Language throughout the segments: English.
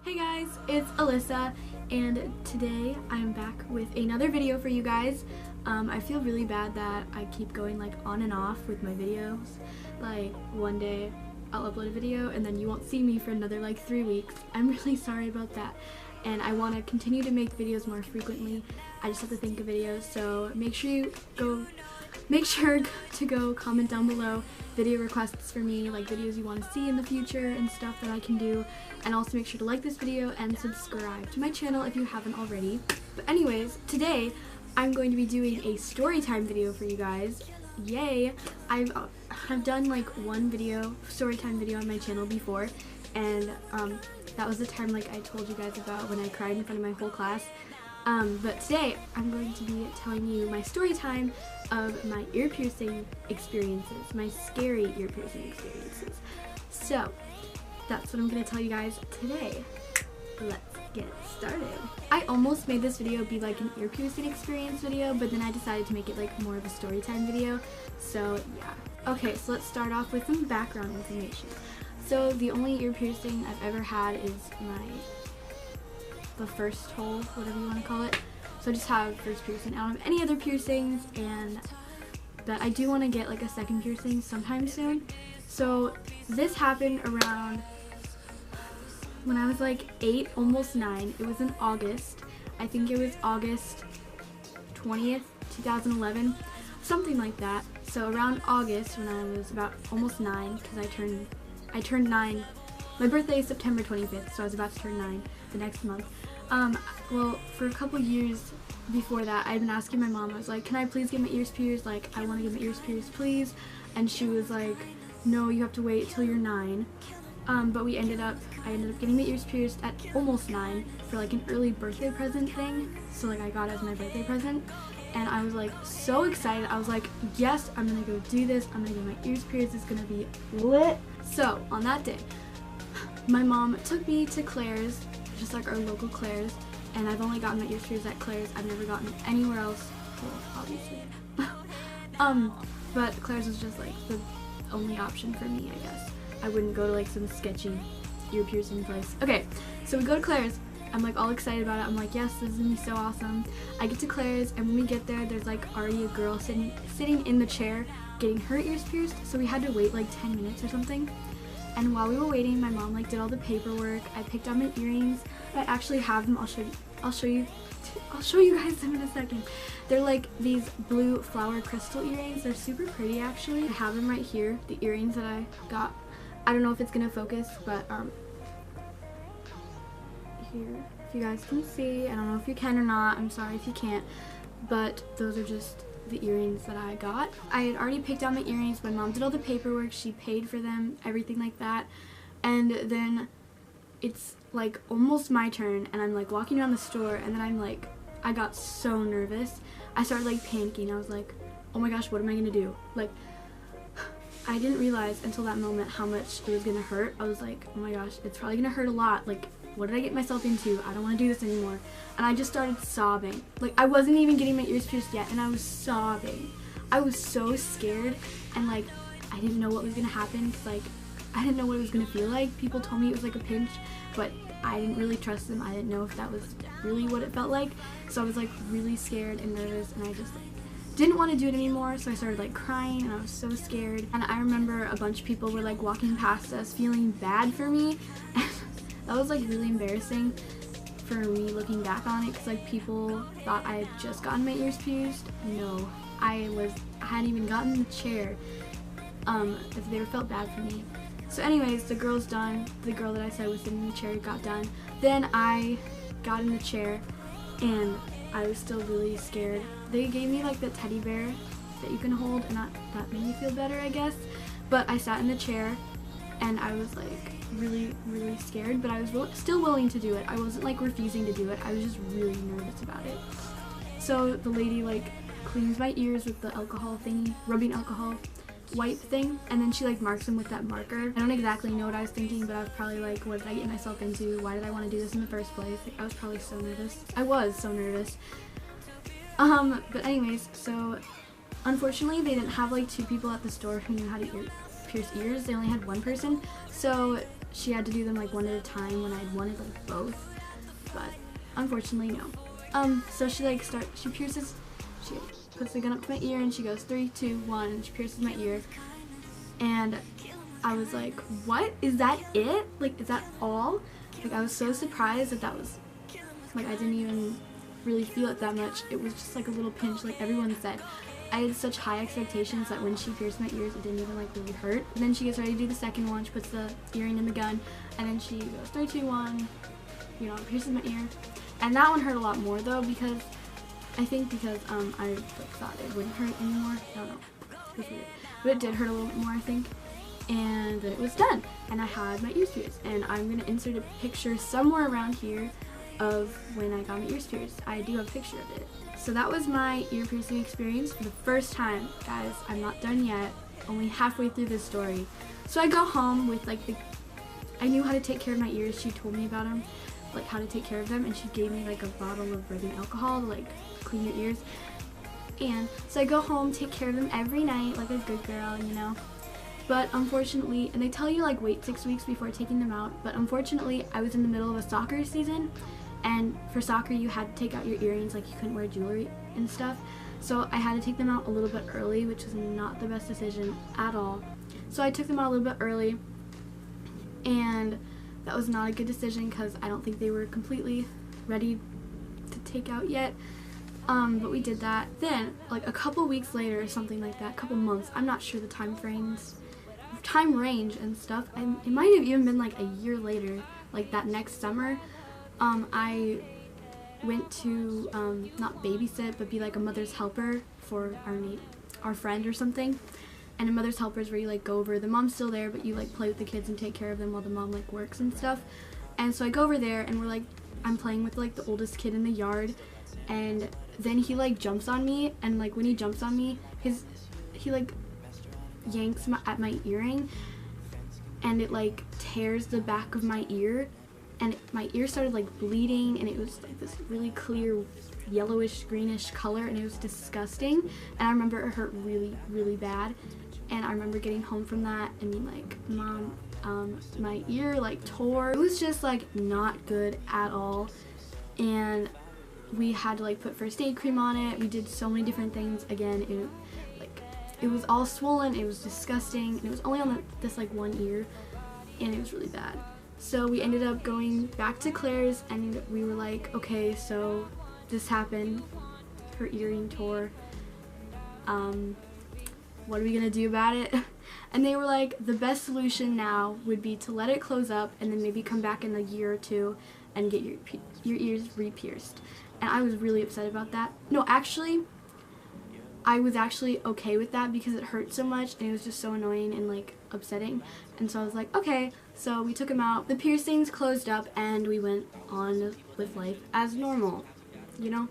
Hey guys, it's Alyssa, and today I'm back with another video for you guys. I feel really bad that I keep going like on and off with my videos. Like one day I'll upload a video and then you won't see me for another like 3 weeks. I'm really sorry about that, and I want to continue to make videos more frequently. I just have to think of videos, so make sure to go comment down below video requests for me, like videos you want to see in the future and stuff that I can do, and also make sure to like this video and subscribe to my channel if you haven't already. But anyways, today I'm going to be doing a story time video for you guys. Yay! I've done like one story time video on my channel before, and that was the time like I told you guys about when I cried in front of my whole class. But today I'm going to be telling you my story time of my ear piercing experiences, my scary ear piercing experiences. So that's what I'm going to tell you guys today. Let's get started. I almost made this video be like an ear piercing experience video, but then I decided to make it like more of a story time video. So yeah. Okay, so let's start off with some background information. So the only ear piercing I've ever had is the first hole, whatever you want to call it. So I just have first piercing. I don't have any other piercings, but I do want to get like a second piercing sometime soon. So this happened around when I was like 8, almost 9. It was in August. I think it was August 20th, 2011, something like that. So around August, when I was about almost 9, because I turned 9. My birthday is September 25th, so I was about to turn 9 the next month. Well, for a couple years before that, I'd been asking my mom, I was like, can I please get my ears pierced? Like, I want to get my ears pierced, please. And she was like, no, you have to wait till you're 9. But I ended up getting my ears pierced at almost 9 for like an early birthday present thing. So like I got it as my birthday present. And I was like so excited. I was like, yes, I'm gonna go do this. I'm gonna get my ears pierced. It's gonna be lit. So on that day, my mom took me to Claire's, just like our local Claire's, and I've only gotten my ears pierced at Claire's. I've never gotten it anywhere else, well, obviously. But Claire's was just like the only option for me, I guess. I wouldn't go to like some sketchy ear piercing place. Okay, so we go to Claire's. I'm like all excited about it. I'm like, yes, this is gonna be so awesome. I get to Claire's, and when we get there, there's like already a girl sitting in the chair getting her ears pierced. So we had to wait like 10 minutes or something. And while we were waiting, my mom like did all the paperwork. I picked out my earrings. I actually have them. I'll show you guys them in a second. They're like these blue flower crystal earrings. They're super pretty actually. I have them right here, the earrings that I got. I don't know if it's gonna focus, but here, if you guys can see. I don't know if you can or not. I'm sorry if you can't, but those are just the earrings that I got. I had already picked out my earrings. My mom did all the paperwork. She paid for them, everything like that. And then it's like almost my turn, and I'm like walking around the store, and then I'm like, I got so nervous. I started like panicking. I was like, oh my gosh, what am I gonna do? Like, I didn't realize until that moment how much it was gonna hurt. I was like, oh my gosh, it's probably gonna hurt a lot. Like, what did I get myself into? I don't want to do this anymore. And I just started sobbing. Like, I wasn't even getting my ears pierced yet, and I was sobbing. I was so scared, and like, I didn't know what was gonna happen, because like, I didn't know what it was gonna feel like. People told me it was like a pinch, but I didn't really trust them. I didn't know if that was really what it felt like. So I was like really scared and nervous, and I just like didn't want to do it anymore. So I started like crying, and I was so scared. And I remember a bunch of people were like walking past us feeling bad for me. That was like really embarrassing for me looking back on it, because like people thought I had just gotten my ears pierced. No, I hadn't even gotten the chair. They felt bad for me. So anyways, the girl's done. The girl that I said was sitting in the chair got done. Then I got in the chair, and I was still really scared. They gave me like the teddy bear that you can hold, and that made me feel better, I guess. But I sat in the chair, and I was like really scared, but I was still willing to do it. I wasn't like refusing to do it. I was just really nervous about it. So the lady like cleans my ears with the alcohol thingy, rubbing alcohol wipe thing, and then she like marks them with that marker. I don't exactly know what I was thinking, but I was probably like, what did I get myself into? Why did I want to do this in the first place? Like, I was probably so nervous. I was so nervous. But anyways, so unfortunately they didn't have like 2 people at the store who knew how to pierce ears. They only had 1 person. So she had to do them like one at a time when I'd wanted like both, but unfortunately no. So she like she pierces, she puts the gun up to my ear and she goes 3, 2, 1, and she pierces my ear, and I was like, what? Is that it? Like, is that all? Like, I was so surprised that was, like, I didn't even really feel it that much. It was just like a little pinch, like everyone said. I had such high expectations that when she pierced my ears, it didn't even like really hurt. And then she gets ready to do the second one. She puts the earring in the gun, and then she goes 3, 2, 1, you know, pierces my ear. And that one hurt a lot more though, because I think because I like, thought it wouldn't hurt anymore. I don't know, it was weird, but it did hurt a little bit more, I think. And then it was done, and I had my ears pierced. And I'm gonna insert a picture somewhere around here of when I got my ears pierced. I do have a picture of it. So that was my ear piercing experience for the first time. Guys, I'm not done yet. Only halfway through this story. So I go home with like I knew how to take care of my ears. She told me about them, like how to take care of them, and she gave me like a bottle of rubbing alcohol to like clean your ears. And so I go home, take care of them every night like a good girl, you know. But unfortunately, and they tell you like wait 6 weeks before taking them out, but unfortunately I was in the middle of a soccer season, and for soccer you had to take out your earrings, like you couldn't wear jewelry and stuff. So I had to take them out a little bit early, which was not the best decision at all. So I took them out a little bit early, and that was not a good decision because I don't think they were completely ready to take out yet. But we did that. Then, like a couple weeks later or something like that, a couple months, I'm not sure the time range and stuff. It might have even been like a year later, like that next summer. I went to not babysit, but be like a mother's helper for our friend or something. And a mother's helper is where you like go over. The mom's still there, but you like play with the kids and take care of them while the mom like works and stuff. And so I go over there, and I'm playing with like the oldest kid in the yard, and then he like jumps on me, and like when he jumps on me, he like yanks at my earring, and it like tears the back of my ear, and my ear started like bleeding, and it was like this really clear yellowish greenish color, and it was disgusting. And I remember it hurt really, really bad, and I remember getting home from that and being like, Mom, my ear like tore. It was just like not good at all, and we had to like put first aid cream on it. We did so many different things. Again, it was all swollen, it was disgusting, and it was only on this like one ear, and it was really bad. So we ended up going back to Claire's, and we were like, okay, so this happened, her earring tore, what are we gonna do about it? And they were like, the best solution now would be to let it close up and then maybe come back in a year or two and get your ears re-pierced. And I was really upset about that. No, actually, I was actually okay with that because it hurt so much and it was just so annoying and like upsetting. And so I was like, okay. So we took them out, the piercings closed up, and we went on with life as normal, you know?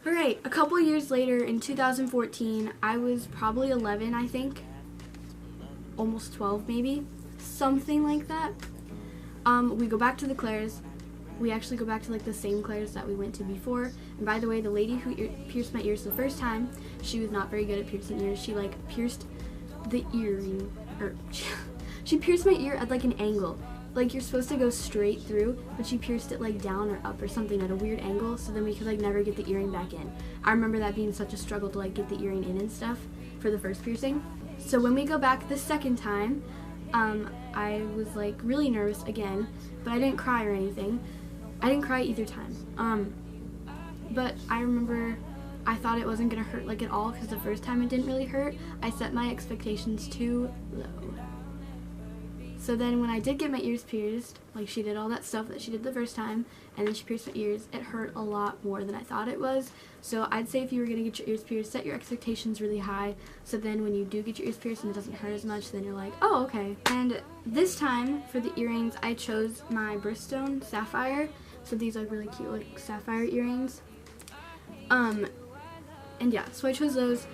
Alright, a couple years later in 2014, I was probably 11, I think. Almost 12 maybe. Something like that. We go back to the Claire's. We actually go back to like the same Claire's that we went to before. And by the way, the lady who pierced my ears the first time, she was not very good at piercing ears. She like pierced the earring, or she pierced my ear at like an angle. Like you're supposed to go straight through, but she pierced it like down or up or something at a weird angle, so then we could like never get the earring back in. I remember that being such a struggle to like get the earring in and stuff for the first piercing. So when we go back the second time, I was like really nervous again, but I didn't cry or anything. I didn't cry either time. But I remember I thought it wasn't gonna hurt like at all because the first time it didn't really hurt. I set my expectations too low. So then when I did get my ears pierced, like she did all that stuff that she did the first time, and then she pierced my ears, it hurt a lot more than I thought it was. So I'd say if you were gonna get your ears pierced, set your expectations really high, so then when you do get your ears pierced and it doesn't hurt as much, then you're like, oh, okay. And this time for the earrings, I chose my birthstone sapphire. So these are really cute like sapphire earrings. And yeah, so I chose those.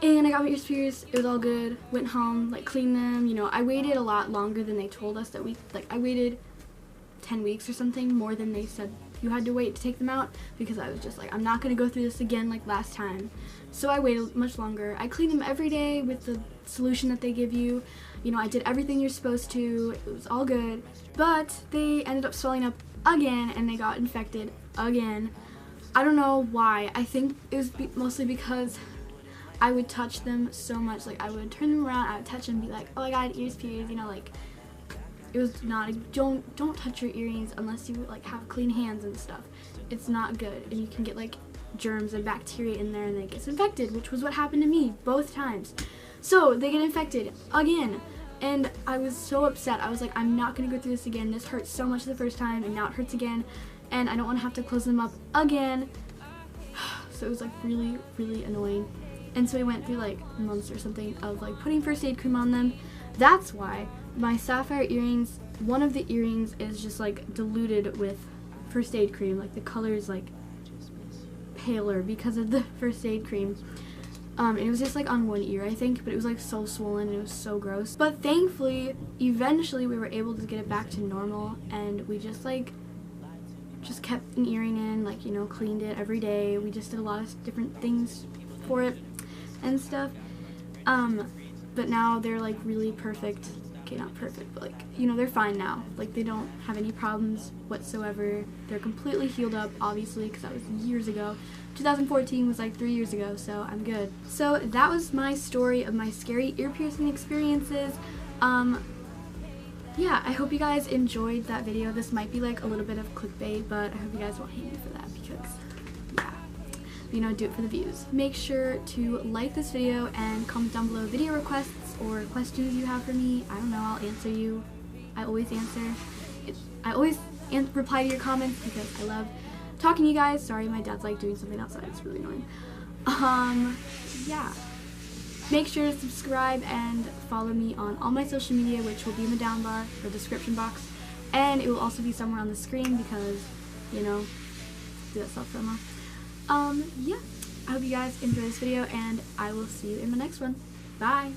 And I got my ears pierced, it was all good, went home, like cleaned them, you know. I waited a lot longer than they told us that I waited 10 weeks or something, more than they said you had to wait to take them out, because I was just like, I'm not gonna go through this again like last time. So I waited much longer. I cleaned them every day with the solution that they give you. You know, I did everything you're supposed to. It was all good. But they ended up swelling up again, and they got infected again. I don't know why. I think it was mostly because I would touch them so much. Like, I would turn them around, I would touch them and be like, oh my god, ears pierced, you know, like, it was not, don't touch your earrings unless you, like, have clean hands and stuff. It's not good, and you can get, like, germs and bacteria in there, and they get infected, which was what happened to me both times. So, they get infected again, and I was so upset. I was like, I'm not gonna go through this again. This hurt so much the first time, and now it hurts again, and I don't want to have to close them up again. So it was, like, really, really annoying. And so we went through, like, months or something of, like, putting first aid cream on them. That's why my sapphire earrings, one of the earrings is just, like, diluted with first aid cream. Like, the color is, like, paler because of the first aid cream. And it was just, like, on one ear, I think, but it was, like, so swollen and it was so gross. But thankfully, eventually we were able to get it back to normal, and we just, like, just kept an earring in, like, you know, cleaned it every day. We just did a lot of different things for it and stuff. But now they're, like, really perfect. Okay, not perfect, but, like, you know, they're fine now. Like, they don't have any problems whatsoever. They're completely healed up, obviously, because that was years ago. 2014 was, like, 3 years ago, so I'm good. So that was my story of my scary ear piercing experiences. Yeah, I hope you guys enjoyed that video. This might be, like, a little bit of clickbait, but I hope you guys won't hate me for that, because, yeah, you know, do it for the views. Make sure to like this video and comment down below video requests or questions you have for me. I don't know, I'll answer you. I always answer. I always reply to your comments because I love talking to you guys. Sorry, my dad's, like, doing something outside. It's really annoying. Yeah. Make sure to subscribe and follow me on all my social media, which will be in the down bar or description box. And it will also be somewhere on the screen because, you know, do that self-promo. Yeah. I hope you guys enjoy this video, and I will see you in my next one. Bye!